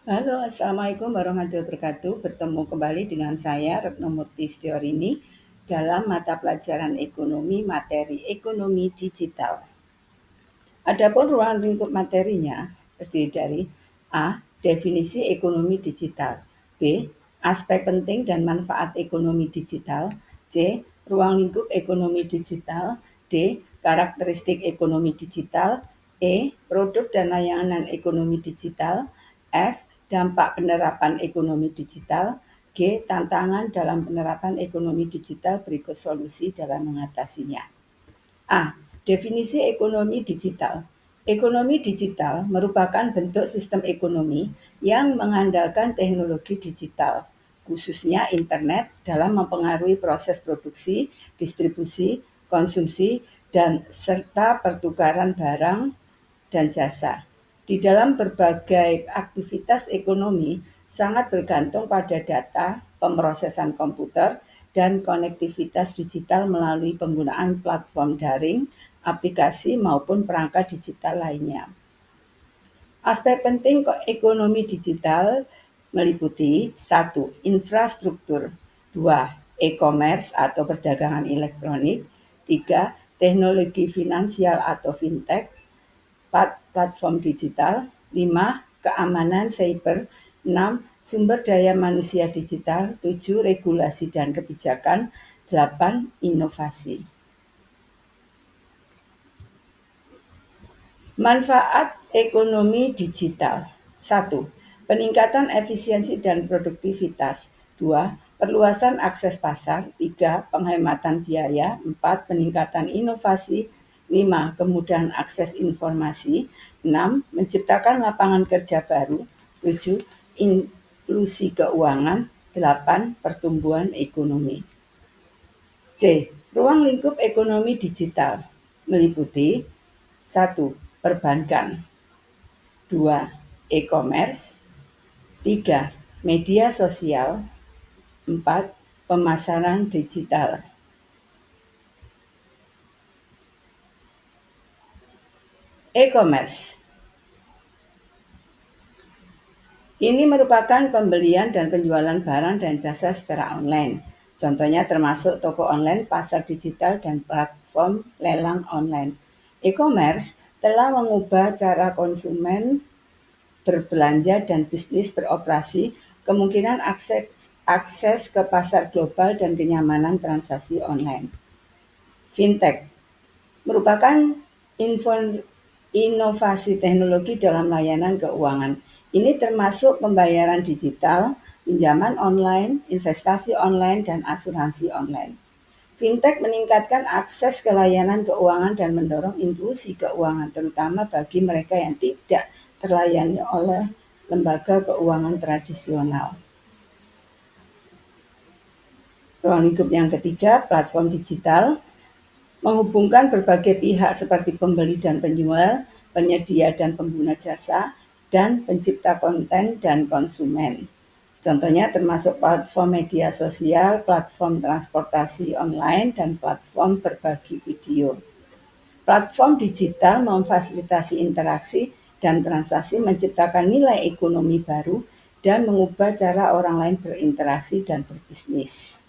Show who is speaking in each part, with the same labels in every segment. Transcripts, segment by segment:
Speaker 1: Halo, Assalamualaikum warahmatullahi wabarakatuh. Bertemu kembali dengan saya, Retno Murti Setiorini, dalam mata pelajaran ekonomi, materi ekonomi digital. Adapun ruang lingkup materinya terdiri dari A. Definisi ekonomi digital. B. Aspek penting dan manfaat ekonomi digital. C. Ruang lingkup ekonomi digital. D. Karakteristik ekonomi digital. E. Produk dan layanan ekonomi digital. F. Dampak penerapan ekonomi digital. G. Tantangan dalam penerapan ekonomi digital, berikut solusi dalam mengatasinya. A. Definisi ekonomi digital. Ekonomi digital merupakan bentuk sistem ekonomi yang mengandalkan teknologi digital, khususnya internet, dalam mempengaruhi proses produksi, distribusi, konsumsi, dan serta pertukaran barang dan jasa. Di dalam berbagai aktivitas ekonomi sangat bergantung pada data, pemrosesan komputer, dan konektivitas digital melalui penggunaan platform daring, aplikasi maupun perangkat digital lainnya. Aspek penting ekonomi digital meliputi 1. Infrastruktur, 2. E-commerce atau perdagangan elektronik, 3. Teknologi finansial atau fintech, 4. Platform digital, 5. Keamanan cyber, 6. Sumber daya manusia digital, 7. Regulasi dan kebijakan, 8. Inovasi. Manfaat ekonomi digital. 1. Peningkatan efisiensi dan produktivitas. 2. Perluasan akses pasar. 3. Penghematan biaya. 4. Peningkatan inovasi. 5. Kemudahan akses informasi. 6. Menciptakan lapangan kerja baru. 7. Inklusi keuangan. 8. Pertumbuhan ekonomi. C. Ruang lingkup ekonomi digital meliputi 1. Perbankan, 2. E-commerce, 3. Media sosial, 4. Pemasaran digital. E-commerce ini merupakan pembelian dan penjualan barang dan jasa secara online. Contohnya termasuk toko online, pasar digital, dan platform lelang online. E-commerce telah mengubah cara konsumen berbelanja dan bisnis beroperasi, kemungkinan akses ke pasar global dan kenyamanan transaksi online. Fintech merupakan inovasi teknologi dalam layanan keuangan. Ini termasuk pembayaran digital, pinjaman online, investasi online, dan asuransi online. Fintech meningkatkan akses ke layanan keuangan dan mendorong inklusi keuangan, terutama bagi mereka yang tidak terlayani oleh lembaga keuangan tradisional. Ruang lingkup yang ketiga, platform digital, menghubungkan berbagai pihak seperti pembeli dan penjual, penyedia dan pengguna jasa, dan pencipta konten dan konsumen. Contohnya termasuk platform media sosial, platform transportasi online, dan platform berbagi video. Platform digital memfasilitasi interaksi dan transaksi, menciptakan nilai ekonomi baru, dan mengubah cara orang lain berinteraksi dan berbisnis.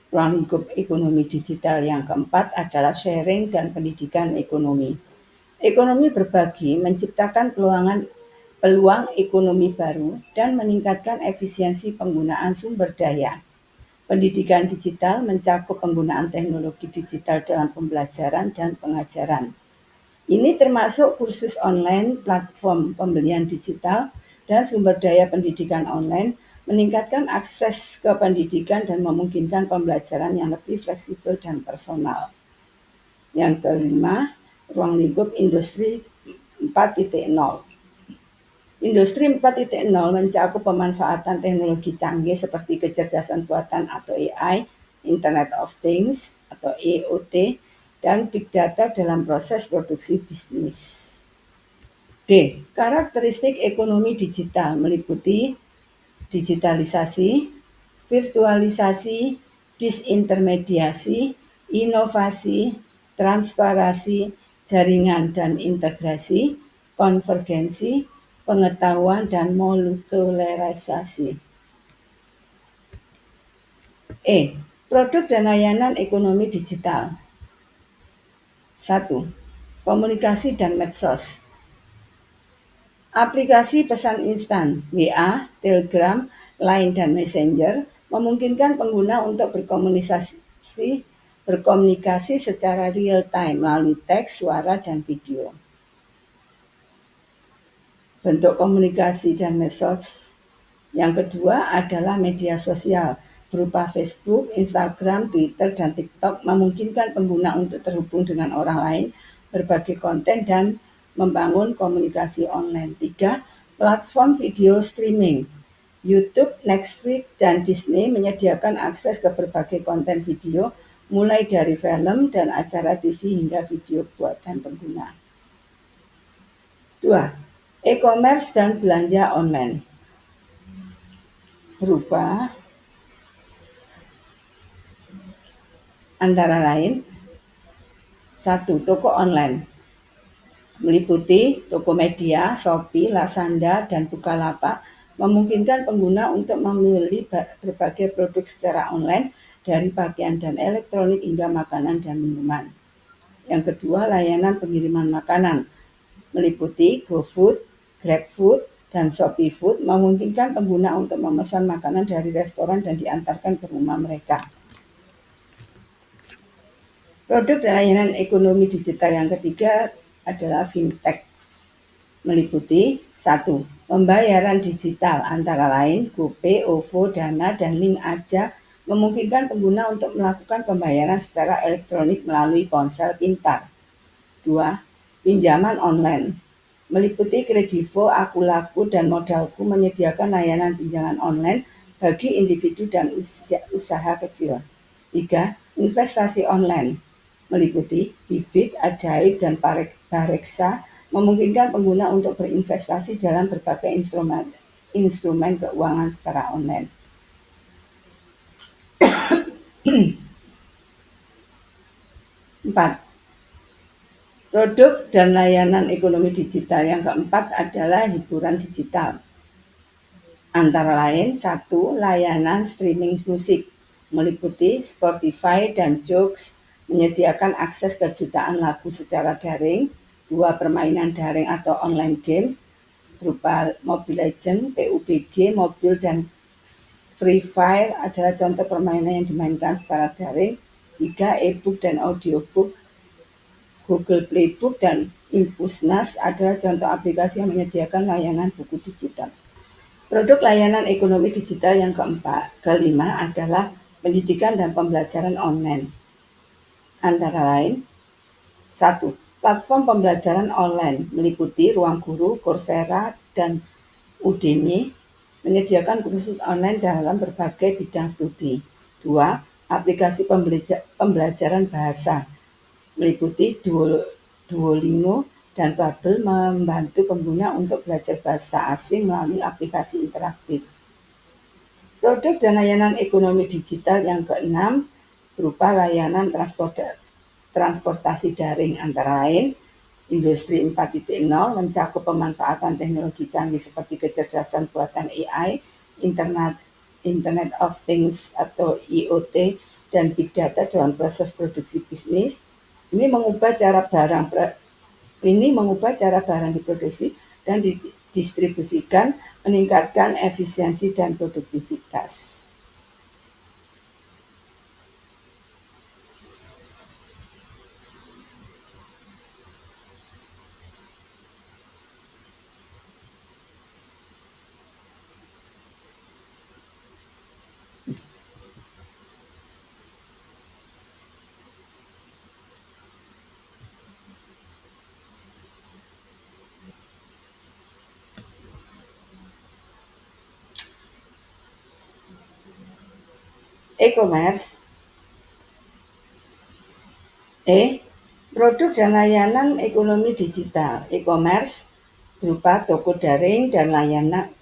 Speaker 1: Ruang lingkup ekonomi digital yang keempat adalah sharing dan pendidikan ekonomi. Ekonomi berbagi menciptakan peluang ekonomi baru dan meningkatkan efisiensi penggunaan sumber daya. Pendidikan digital mencakup penggunaan teknologi digital dalam pembelajaran dan pengajaran. Ini termasuk kursus online, platform pembelian digital, dan sumber daya pendidikan online, meningkatkan akses ke pendidikan dan memungkinkan pembelajaran yang lebih fleksibel dan personal. Yang kelima, ruang lingkup industri 4.0. Industri 4.0 mencakup pemanfaatan teknologi canggih seperti kecerdasan buatan atau AI, Internet of Things atau IoT, dan big data dalam proses produksi bisnis. D. Karakteristik ekonomi digital meliputi digitalisasi, virtualisasi, disintermediasi, inovasi, transparansi, jaringan dan integrasi, konvergensi, pengetahuan dan molekularisasi. Produk dan layanan ekonomi digital. 1. Komunikasi dan medsos. Aplikasi pesan instan, WA, Telegram, Line, dan Messenger memungkinkan pengguna untuk berkomunikasi secara real time melalui teks, suara, dan video. Bentuk komunikasi dan medsos yang kedua adalah media sosial berupa Facebook, Instagram, Twitter, dan TikTok memungkinkan pengguna untuk terhubung dengan orang lain, berbagi konten, dan membangun komunikasi online. 3. Platform video streaming. YouTube, Netflix, dan Disney menyediakan akses ke berbagai konten video, mulai dari film dan acara TV hingga video buatan pengguna. 2. E-commerce dan belanja online. Berupa antara lain 1. Toko online meliputi Tokopedia, Shopee, Lazada, dan Bukalapak memungkinkan pengguna untuk membeli berbagai produk secara online dari pakaian dan elektronik hingga makanan dan minuman. Yang kedua, layanan pengiriman makanan meliputi GoFood, GrabFood, dan Shopee Food memungkinkan pengguna untuk memesan makanan dari restoran dan diantarkan ke rumah mereka. Produk dan layanan ekonomi digital yang ketiga adalah fintech, meliputi 1. Pembayaran digital antara lain GoPay, OVO, Dana, dan Link Aja memungkinkan pengguna untuk melakukan pembayaran secara elektronik melalui ponsel pintar. 2. Pinjaman online, meliputi Kredivo, Akulaku, dan Modalku menyediakan layanan pinjaman online bagi individu dan usaha kecil. 3. Investasi online, meliputi Bibit, Ajaib, dan Bareksa memungkinkan pengguna untuk berinvestasi dalam berbagai instrumen keuangan secara online. 4. Produk dan layanan ekonomi digital yang keempat adalah hiburan digital. Antara lain 1. Layanan streaming musik, meliputi Spotify dan Joox menyediakan akses ke jutaan lagu secara daring. 2. Permainan daring atau online game berupa Mobile Legends, PUBG, Mobile, dan Free Fire adalah contoh permainan yang dimainkan secara daring. 3. E-book dan audiobook, Google Playbook dan Impusnas adalah contoh aplikasi yang menyediakan layanan buku digital. Produk layanan ekonomi digital yang kelima adalah pendidikan dan pembelajaran online. Antara lain 1. Platform pembelajaran online meliputi Ruang Guru, Coursera, dan Udemy menyediakan kursus online dalam berbagai bidang studi. 2. Aplikasi pembelajaran bahasa meliputi Duolingo dan Babbel membantu pengguna untuk belajar bahasa asing melalui aplikasi interaktif. Produk dan layanan ekonomi digital yang keenam berupa layanan transportasi daring antara lain Industri 4.0 mencakup pemanfaatan teknologi canggih seperti kecerdasan buatan AI, Internet of Things atau IoT, dan Big Data dalam proses produksi bisnis. Ini mengubah cara barang diproduksi dan didistribusikan, meningkatkan efisiensi dan produktivitas. E-commerce. Produk dan layanan ekonomi digital. E-commerce berupa toko daring dan layanan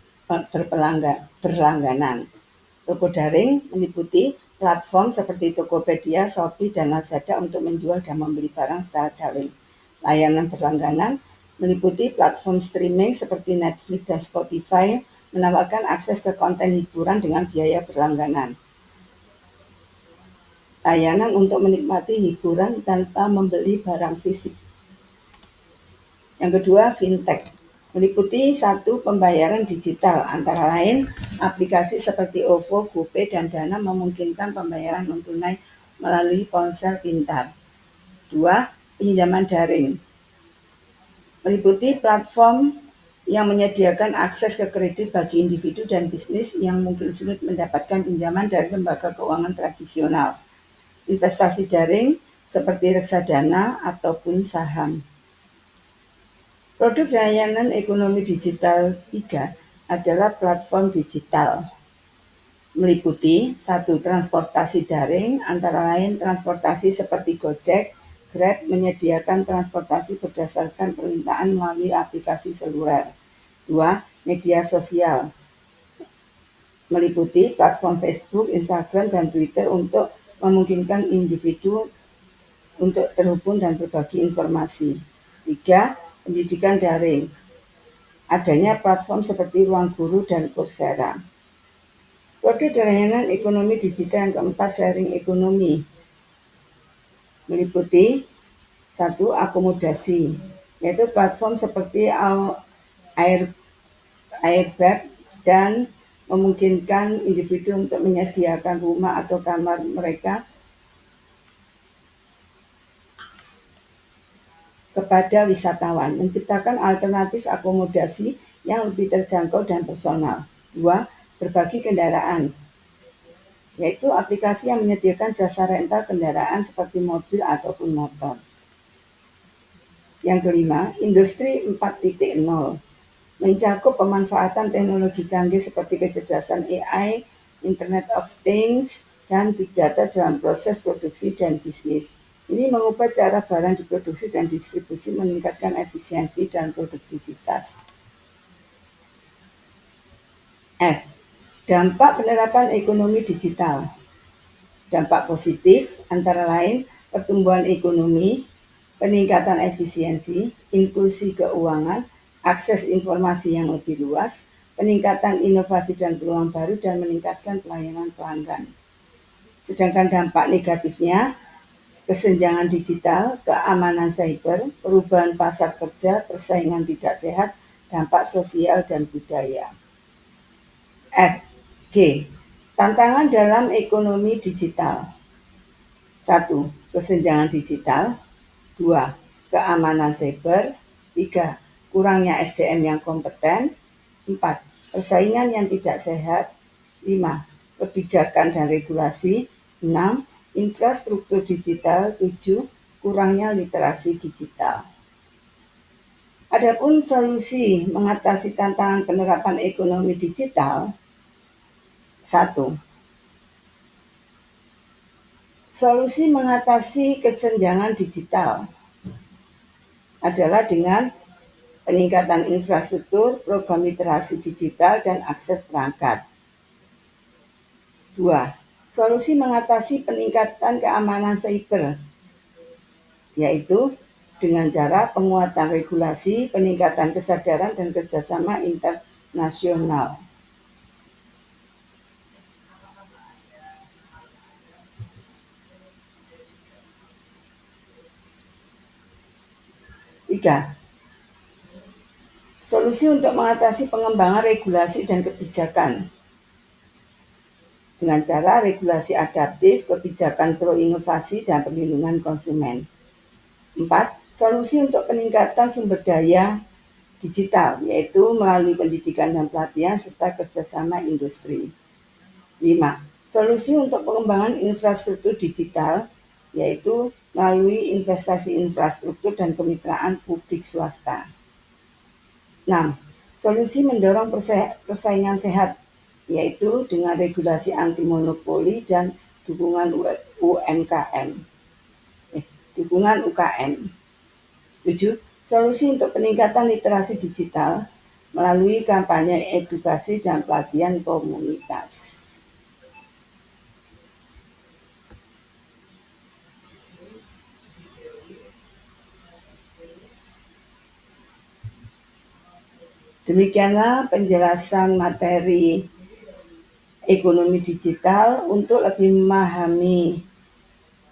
Speaker 1: berlangganan. Toko daring meliputi platform seperti Tokopedia, Shopee, dan Lazada untuk menjual dan membeli barang secara daring. Layanan berlangganan meliputi platform streaming seperti Netflix dan Spotify, menawarkan akses ke konten hiburan dengan biaya berlangganan. Layanan untuk menikmati hiburan tanpa membeli barang fisik. Yang kedua, fintech. Meliputi satu pembayaran digital, antara lain aplikasi seperti OVO, GoPay, dan Dana memungkinkan pembayaran non-tunai melalui ponsel pintar. Dua, pinjaman daring. Meliputi platform yang menyediakan akses ke kredit bagi individu dan bisnis yang mungkin sulit mendapatkan pinjaman dari lembaga keuangan tradisional. Investasi daring seperti reksadana ataupun saham. Produk layanan ekonomi digital 3 adalah platform digital. Meliputi satu, transportasi daring, antara lain transportasi seperti Gojek, Grab menyediakan transportasi berdasarkan permintaan melalui aplikasi seluler. Dua, media sosial. Meliputi platform Facebook, Instagram, dan Twitter untuk memungkinkan individu untuk terhubung dan berbagi informasi. Tiga, pendidikan daring. Adanya platform seperti Ruang Guru dan Coursera. Produk layanan ekonomi digital yang keempat, sharing ekonomi. Meliputi satu, akomodasi, yaitu platform seperti Airbnb dan memungkinkan individu untuk menyediakan rumah atau kamar mereka kepada wisatawan, menciptakan alternatif akomodasi yang lebih terjangkau dan personal. Dua, berbagi kendaraan, yaitu aplikasi yang menyediakan jasa rental kendaraan seperti mobil ataupun motor. Yang kelima, industri 4.0, mencakup pemanfaatan teknologi canggih seperti kecerdasan AI, Internet of Things, dan Big Data dalam proses produksi dan bisnis. Ini mengubah cara barang diproduksi dan distribusi, meningkatkan efisiensi dan produktivitas. F. Dampak penerapan ekonomi digital. Dampak positif antara lain pertumbuhan ekonomi, peningkatan efisiensi, inklusi keuangan, akses informasi yang lebih luas, peningkatan inovasi dan peluang baru, dan meningkatkan pelayanan pelanggan. Sedangkan dampak negatifnya, kesenjangan digital, keamanan cyber, perubahan pasar kerja, persaingan tidak sehat, dampak sosial dan budaya. F. G. Tantangan dalam ekonomi digital. 1. Kesenjangan digital. 2. Keamanan cyber. 3. Kurangnya SDM yang kompeten. 4. Persaingan yang tidak sehat. 5. Kebijakan dan regulasi. 6. Infrastruktur digital. 7. Kurangnya literasi digital. Adapun solusi mengatasi tantangan penerapan ekonomi digital. 1. Solusi mengatasi kesenjangan digital adalah dengan peningkatan infrastruktur, program literasi digital, dan akses perangkat. 2. Solusi mengatasi peningkatan keamanan cyber, yaitu dengan cara penguatan regulasi, peningkatan kesadaran, dan kerjasama internasional. 3. Solusi untuk mengatasi pengembangan regulasi dan kebijakan dengan cara regulasi adaptif, kebijakan pro-inovasi, dan perlindungan konsumen. 4. Solusi untuk peningkatan sumber daya digital, yaitu melalui pendidikan dan pelatihan serta kerjasama industri. 5. Solusi untuk pengembangan infrastruktur digital, yaitu melalui investasi infrastruktur dan kemitraan publik swasta. 6. Solusi mendorong persaingan sehat, yaitu dengan regulasi anti monopoli dan dukungan UKM. 7. Solusi untuk peningkatan literasi digital melalui kampanye edukasi dan pelatihan komunitas. Demikianlah penjelasan materi ekonomi digital. Untuk lebih memahami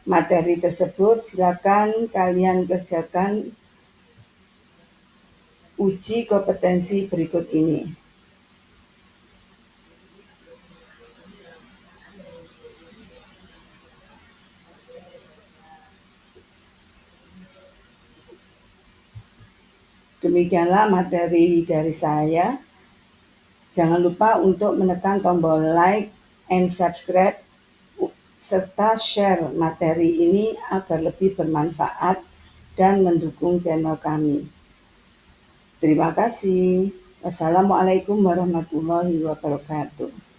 Speaker 1: materi tersebut, silakan kalian kerjakan uji kompetensi berikut ini. Demikianlah materi dari saya. Jangan lupa untuk menekan tombol like and subscribe serta share materi ini agar lebih bermanfaat dan mendukung channel kami. Terima kasih. Wassalamualaikum warahmatullahi wabarakatuh.